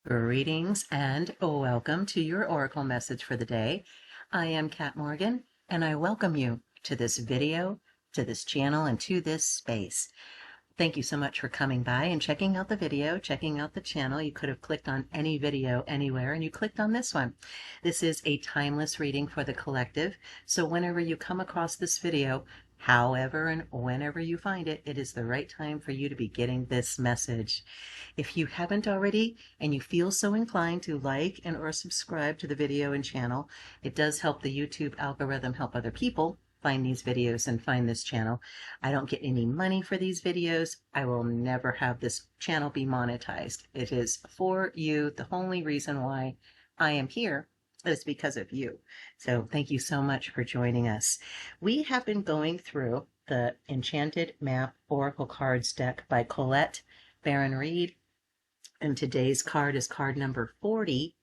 Greetings and welcome to your Oracle message for the day. I am Kat Morgan and I welcome you to this video, to this channel, and to this space. Thank you so much for coming by and checking out the video, checking out the channel. You could have clicked on any video anywhere and you clicked on this one. This is a timeless reading for the collective. So whenever you come across this video, however and whenever you find it, it is the right time for you to be getting this message. If you haven't already and you feel so inclined to like and or subscribe to the video and channel, it does help the YouTube algorithm help other people find these videos and find this channel. I don't get any money for these videos. I will never have this channel be monetized. It is for you. The only reason why I am here is because of you. So thank you so much for joining us. We have been going through the Enchanted Map Oracle cards deck by Colette Baron-Reid, and today's card is card number 40,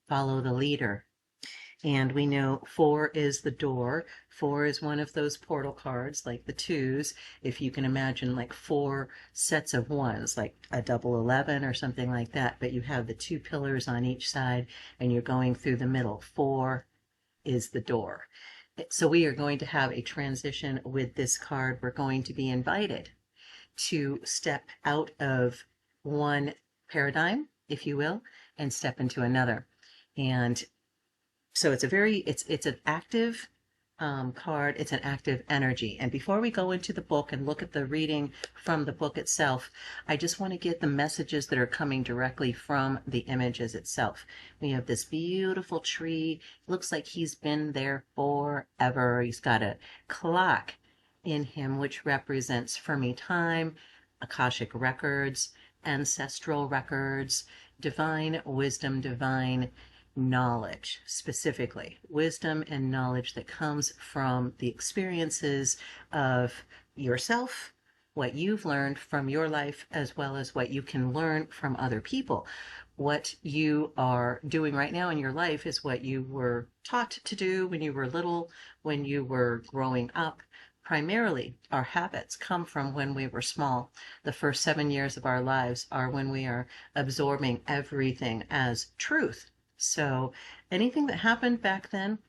Follow the Leader. And we know 4 is the door. 4 is one of those portal cards, like the 2s. If you can imagine like 4 sets of 1s, like a double 11 or something like that, but you have the 2 pillars on each side and you're going through the middle. 4 is the door. So we are going to have a transition with this card. We're going to be invited to step out of one paradigm, if you will, and step into another. And so it's an active card. It's an active energy. And before we go into the book and look at the reading from the book itself, I just want to get the messages that are coming directly from the images itself. We have this beautiful tree. Looks like he's been there forever. He's got a clock in him, which represents Fermi time, Akashic records, ancestral records, divine wisdom, divine knowledge, specifically wisdom and knowledge that comes from the experiences of yourself, what you've learned from your life, as well as what you can learn from other people. What you are doing right now in your life is what you were taught to do when you were little, when you were growing up. Primarily, our habits come from when we were small. The first 7 years of our lives are when we are absorbing everything as truth. So anything that happened back then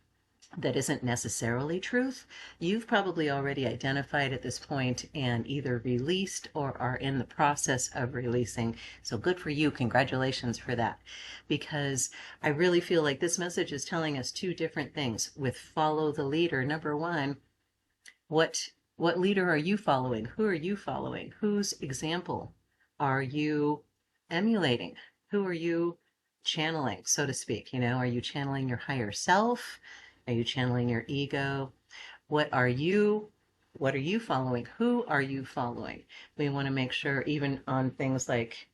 that isn't necessarily truth, you've probably already identified at this point and either released or are in the process of releasing. So good for you. Congratulations for that. Because I really feel like this message is telling us two different things with follow the leader. Number one, what leader are you following? Who are you following? Whose example are you emulating? Who are you channeling, so to speak? Are you channeling your higher self? Are you channeling your ego? What are you following? Who are you following? We want to make sure, even on things like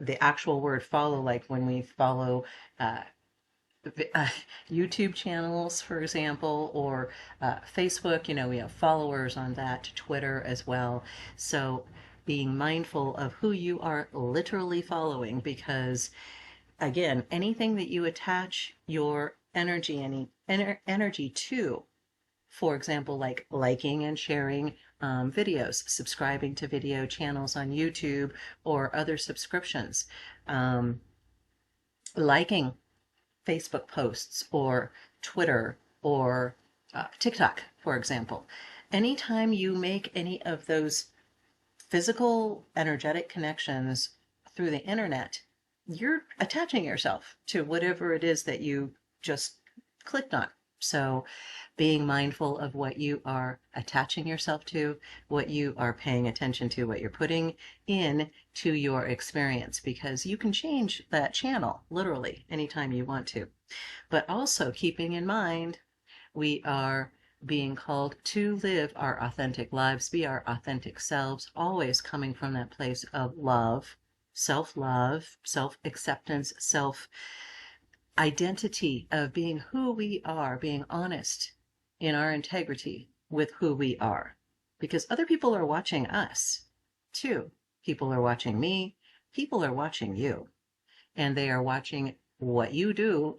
the actual word follow, like when we follow YouTube channels, for example, or Facebook, we have followers on that, Twitter as well. So being mindful of who you are literally following, because again, anything that you attach your energy to, for example, like liking and sharing videos, subscribing to video channels on YouTube or other subscriptions, liking Facebook posts or Twitter or TikTok, for example. Anytime you make any of those physical, energetic connections through the internet, you're attaching yourself to whatever it is that you just clicked on. So being mindful of what you are attaching yourself to, what you are paying attention to, what you're putting in to your experience, because you can change that channel literally anytime you want to. But also keeping in mind, we are being called to live our authentic lives, be our authentic selves, always coming from that place of love, self-acceptance, self-identity of being who we are, being honest in our integrity with who we are. Because other people are watching us too. People are watching me. People are watching you. And they are watching what you do,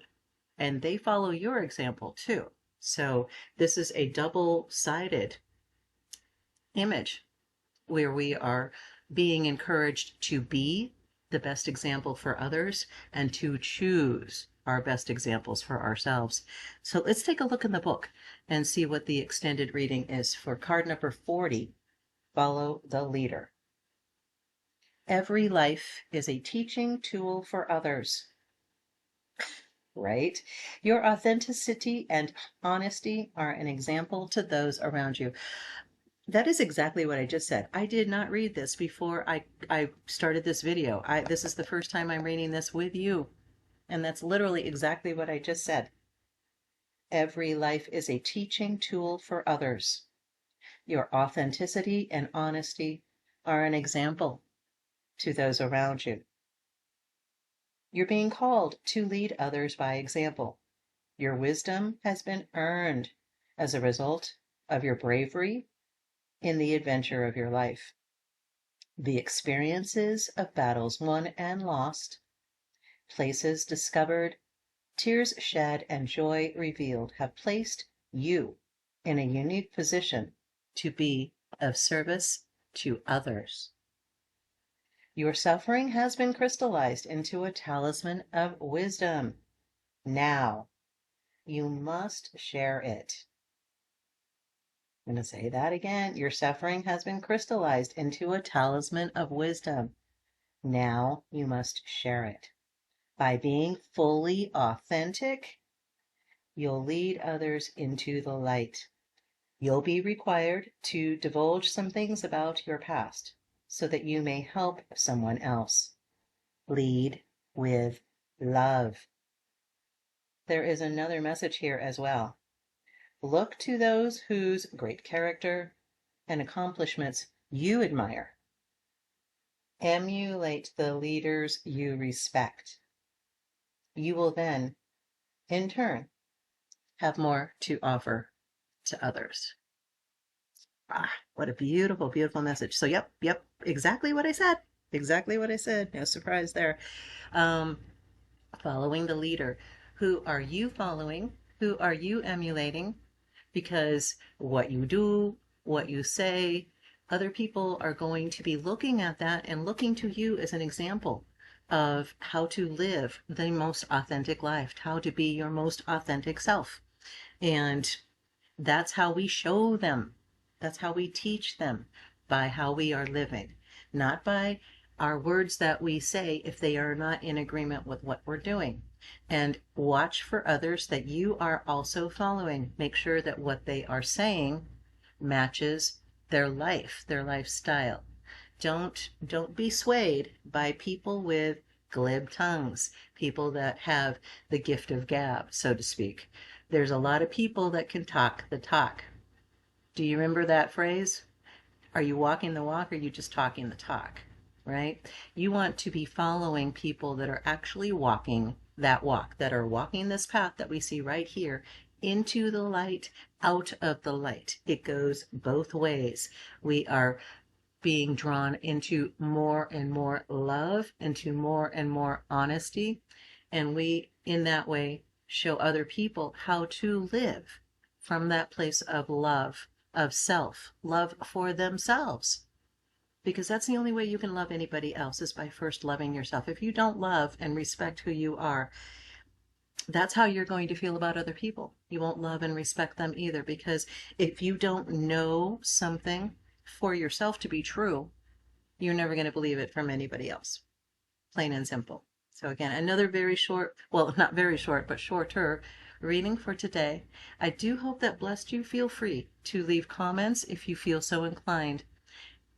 and they follow your example too. So this is a double-sided image where we are being encouraged to be the best example for others and to choose our best examples for ourselves. So let's take a look in the book and see what the extended reading is for card number 40, Follow the Leader. Every life is a teaching tool for others, right? Your authenticity and honesty are an example to those around you. That is exactly what I just said. I did not read this before I started this video. This is the first time I'm reading this with you. And that's literally exactly what I just said. Every life is a teaching tool for others. Your authenticity and honesty are an example to those around you. You're being called to lead others by example. Your wisdom has been earned as a result of your bravery in the adventure of your life. The experiences of battles won and lost, places discovered, tears shed, and joy revealed have placed you in a unique position to be of service to others. Your suffering has been crystallized into a talisman of wisdom. Now, you must share it. I'm going to say that again. Your suffering has been crystallized into a talisman of wisdom. Now you must share it. By being fully authentic, you'll lead others into the light. You'll be required to divulge some things about your past so that you may help someone else. Lead with love. There is another message here as well. Look to those whose great character and accomplishments you admire. Emulate the leaders you respect. You will then, in turn, have more to offer to others. What a beautiful, beautiful message. So, yep, exactly what I said. Exactly what I said. No surprise there. Following the leader. Who are you following? Who are you emulating? Because what you do, what you say, other people are going to be looking at that and looking to you as an example of how to live the most authentic life, how to be your most authentic self. And that's how we show them. That's how we teach them, by how we are living, not by our words that we say if they are not in agreement with what we're doing. And watch for others that you are also following. Make sure that what they are saying matches their life, their lifestyle. Don't be swayed by people with glib tongues, people that have the gift of gab, so to speak. There's a lot of people that can talk the talk. Do you remember that phrase? Are you walking the walk or are you just talking the talk? Right? You want to be following people that are actually walking that walk, that are walking this path that we see right here into the light, out of the light. It goes both ways. We are being drawn into more and more love, into more and more honesty. And we, in that way, show other people how to live from that place of love, of self, love for themselves. Because that's the only way you can love anybody else, is by first loving yourself. If you don't love and respect who you are, that's how you're going to feel about other people. You won't love and respect them either, because if you don't know something for yourself to be true, you're never going to believe it from anybody else. Plain and simple. So again, another very short, well, not very short, but shorter reading for today. I do hope that blessed you. Feel free to leave comments if you feel so inclined.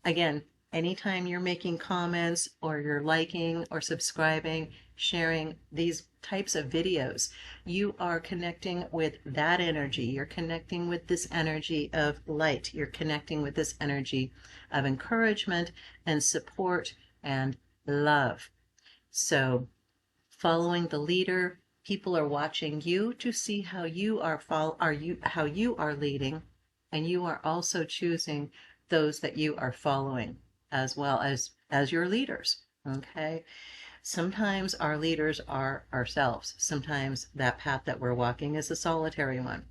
Again, anytime you're making comments or you're liking or subscribing, sharing these types of videos, you are connecting with that energy. You're connecting with this energy of light. You're connecting with this energy of encouragement and support and love. So following the leader, people are watching you to see how you are how you are leading, and you are also choosing those that you are following as well as your leaders. Okay? Sometimes our leaders are ourselves. Sometimes that path that we're walking is a solitary one.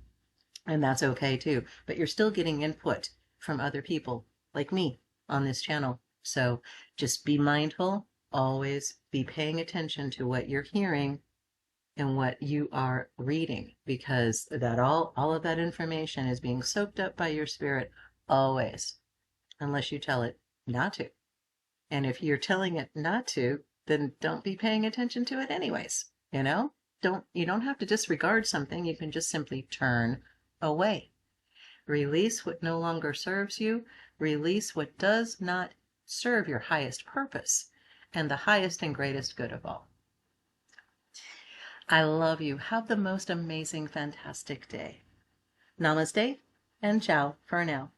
And that's okay too. But you're still getting input from other people like me on this channel. So just be mindful always be paying attention to what you're hearing and what you are reading, because that all of that information is being soaked up by your spirit always, unless you tell it not to. And if you're telling it not to, then don't be paying attention to it anyways. You don't have to disregard something. You can just simply turn away. Release what no longer serves you. Release what does not serve your highest purpose and the highest and greatest good of all. I love you. Have the most amazing, fantastic day. Namaste and ciao for now.